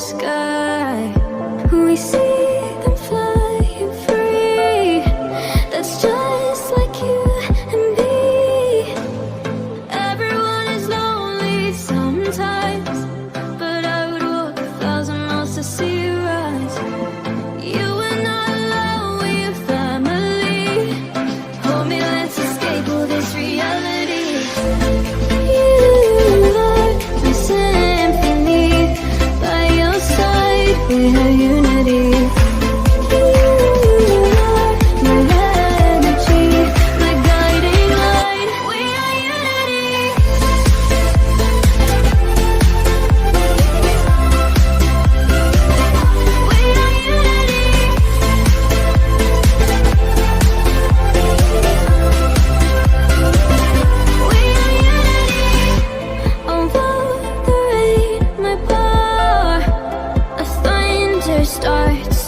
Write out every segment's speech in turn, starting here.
sky. We see them flying free. That's just like you and me. Everyone is lonely sometimes, but I would walk 1,000 miles to see you rise. You are not alone, we're family. Hold me, let's escape all this reality. You are my symphony. By your side, we have unity. You are my energy, my guiding light. We are unity. We are unity. We are unity. Although the rain, my power, a thunder starts.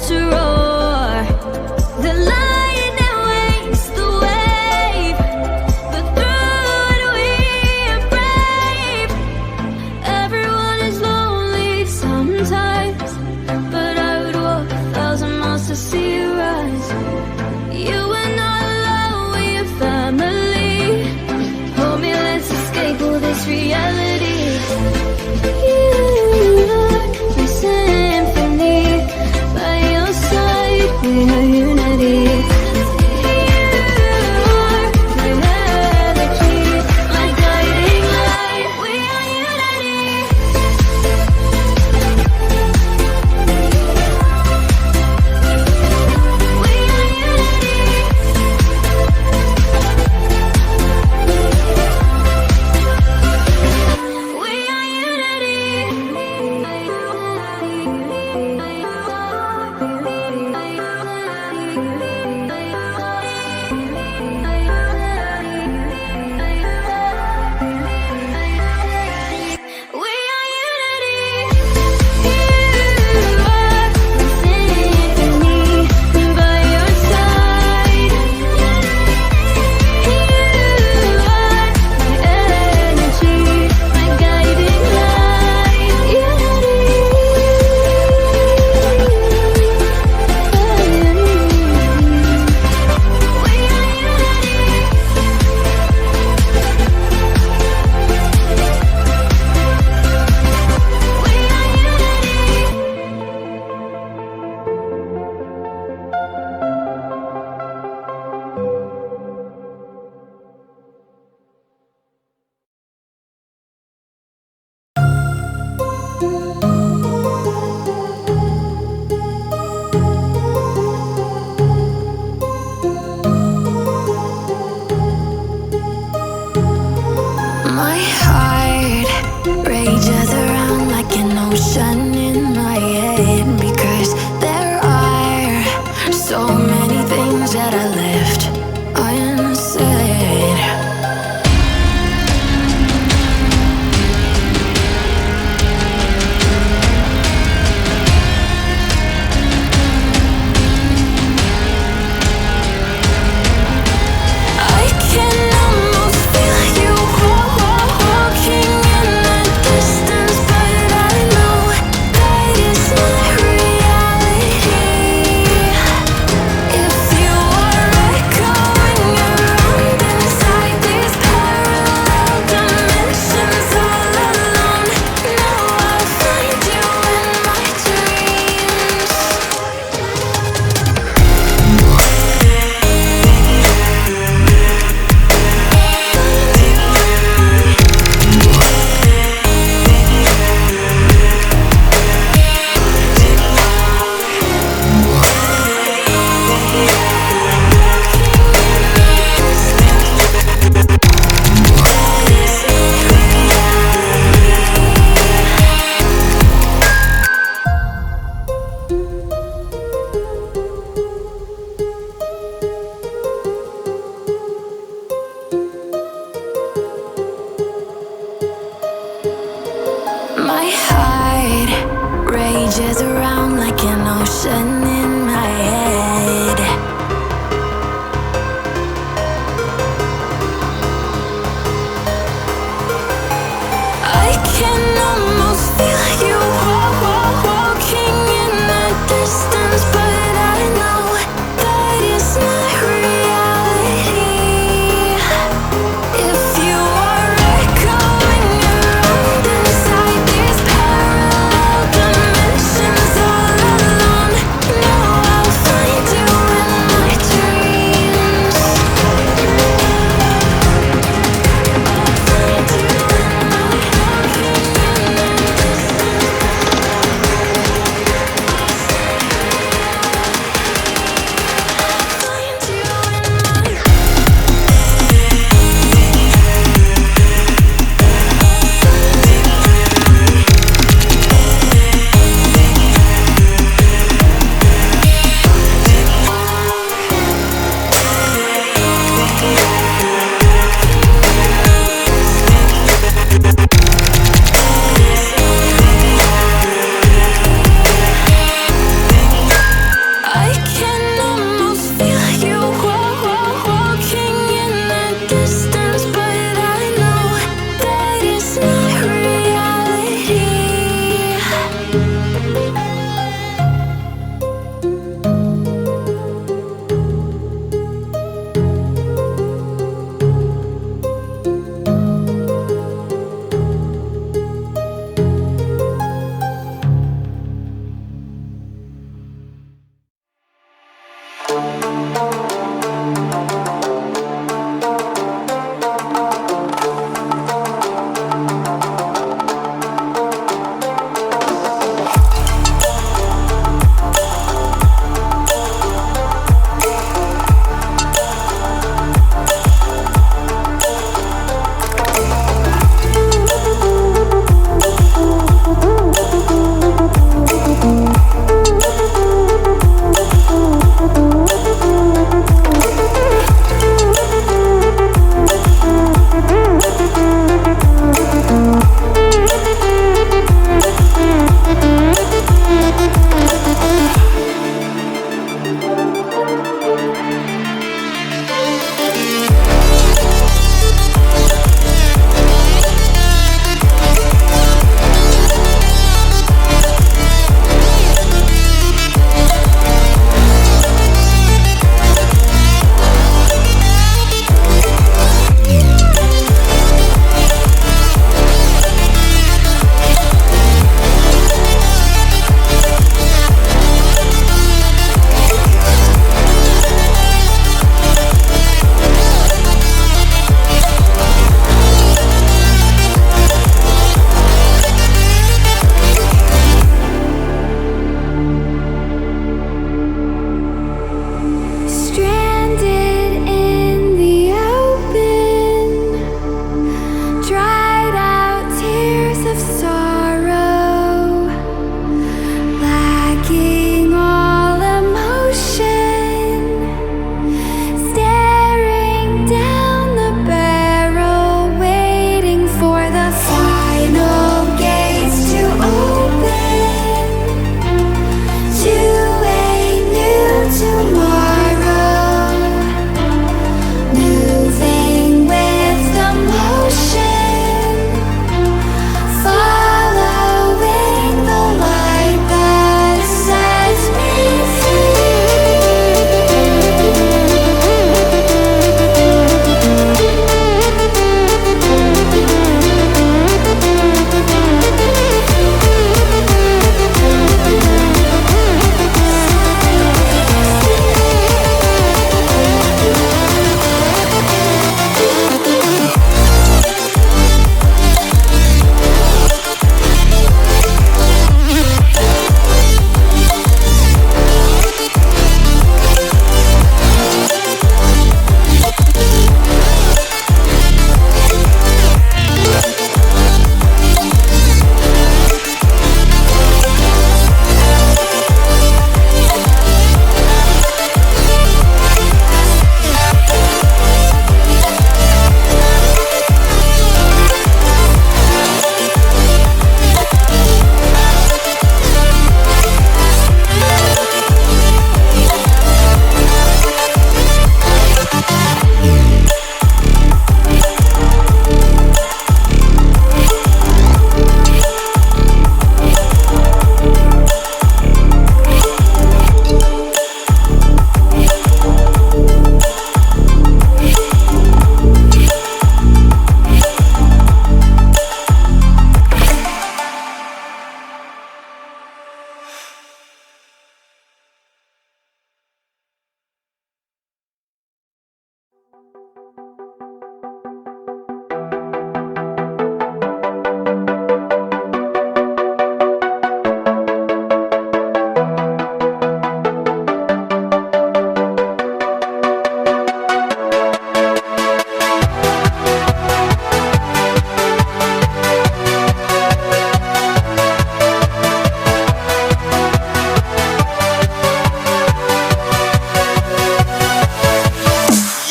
distance, but I know that it's not reality. If you are echoing around inside these parallel dimensions all alone, know I'll find you in my dreams. I'll find you in my walking in the distance.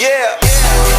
Yeah.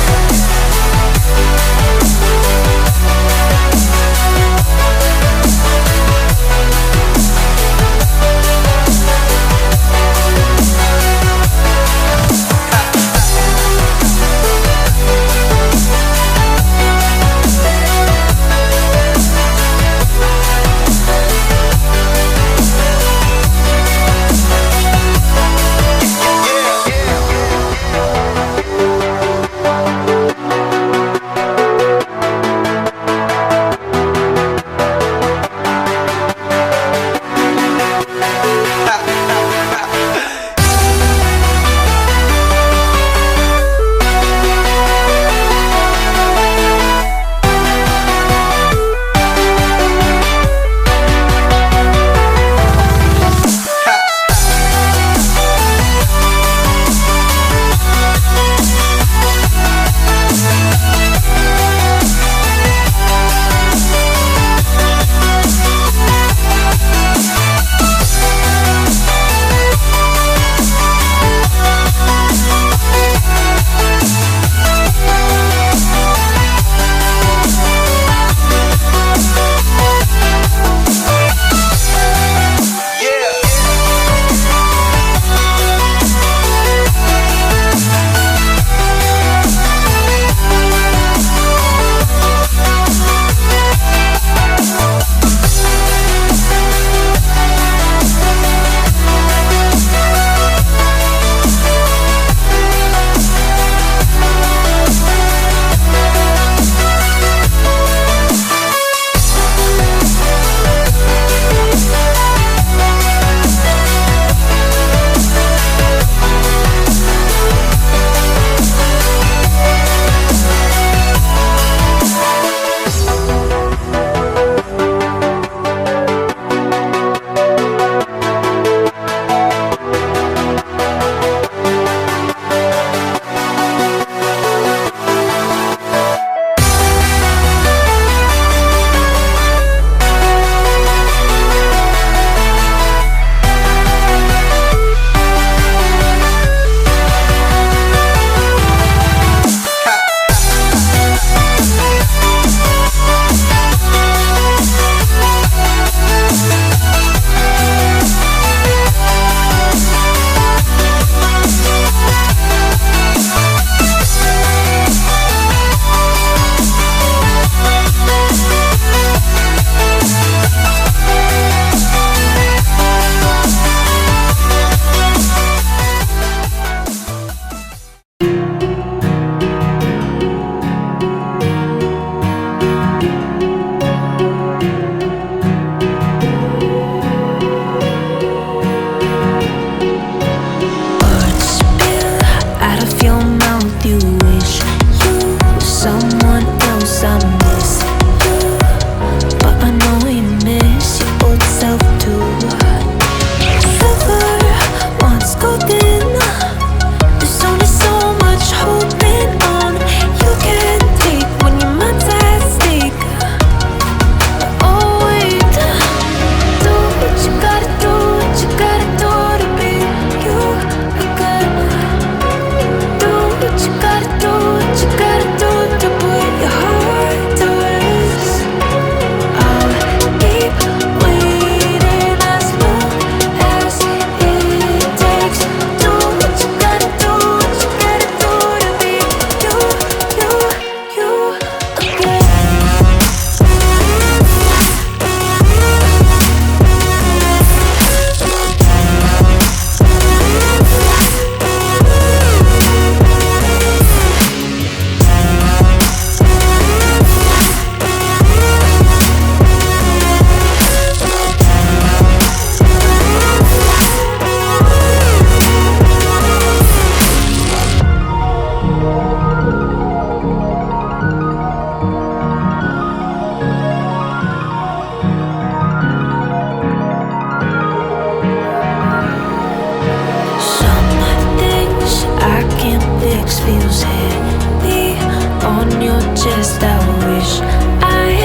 feels heavy on your chest. I wish I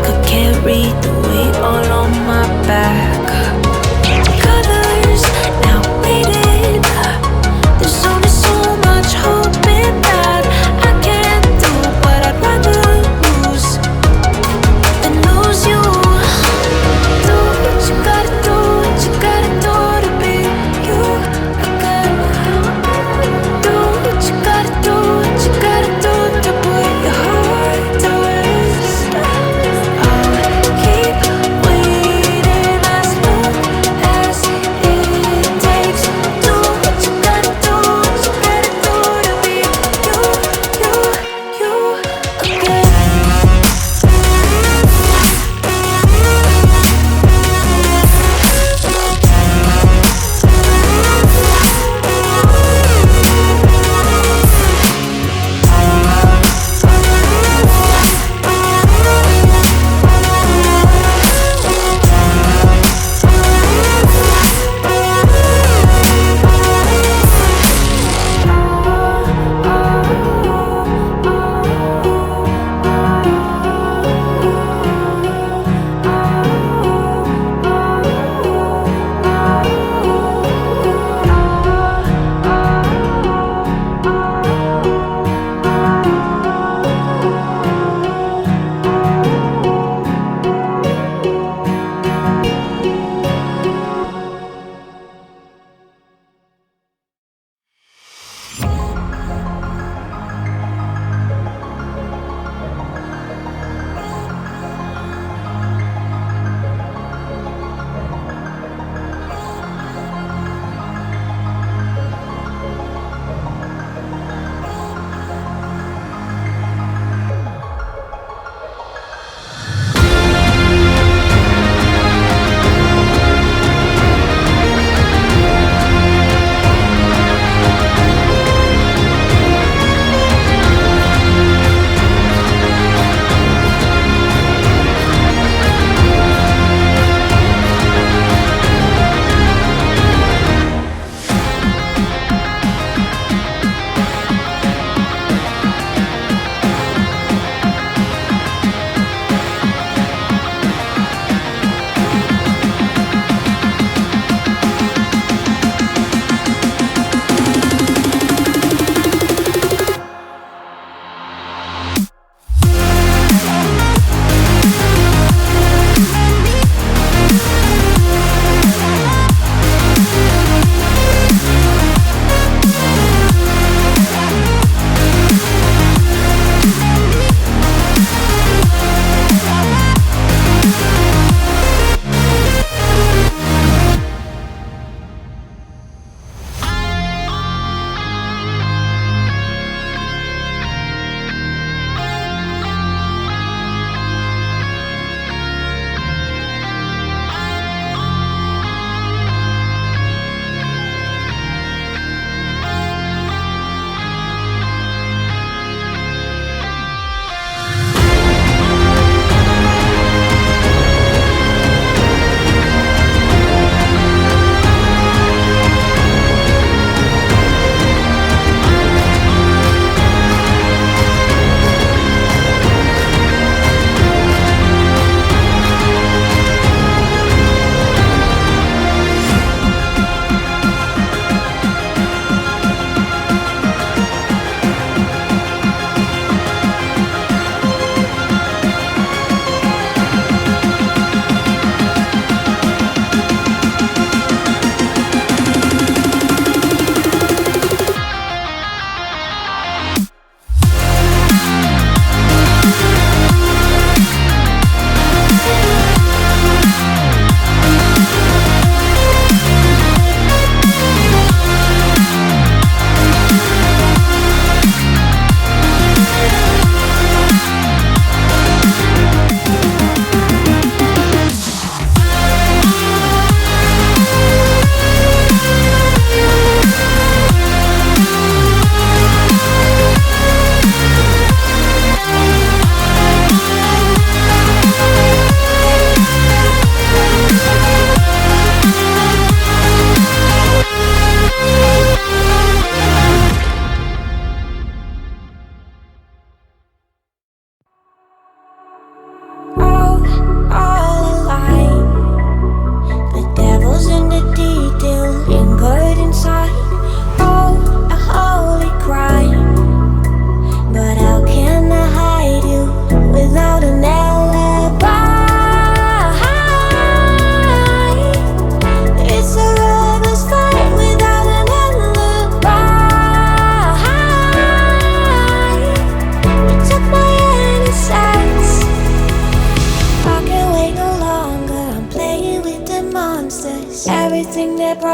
could carry the weight all on my back. Colors now faded. There's only so much hoping that I can't do, but I'd rather lose than lose you. Do what you gotta do, what you gotta do to be you again. Do what you gotta do, what you gotta do to put your heart to rest. I'll keep waiting as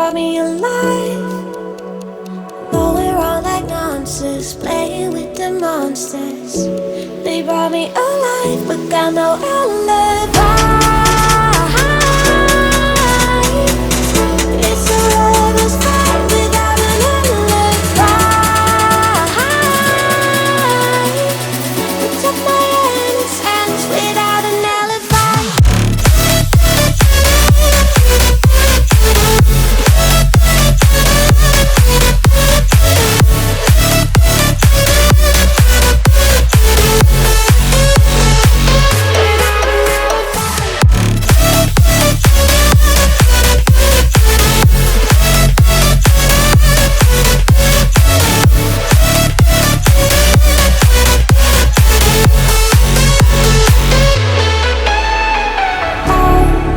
brought me alive. Going wrong like nonsense, playing with the monsters. They brought me alive, but got no alibi. It's a lover's fight without an alibi. Took my hands without an alibi.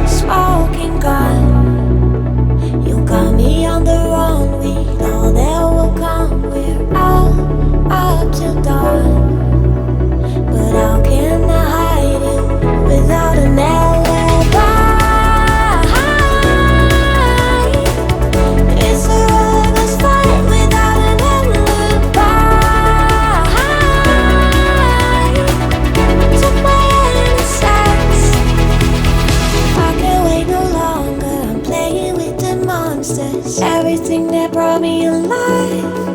Smoking gun, you got me on the run. We know that will come. We're out up till dawn. But how can I hide it without an alibi? It's a lover's fight without an alibi. Took my innocence. I can't wait no longer. I'm playing with the monsters. Everything that brought me alive.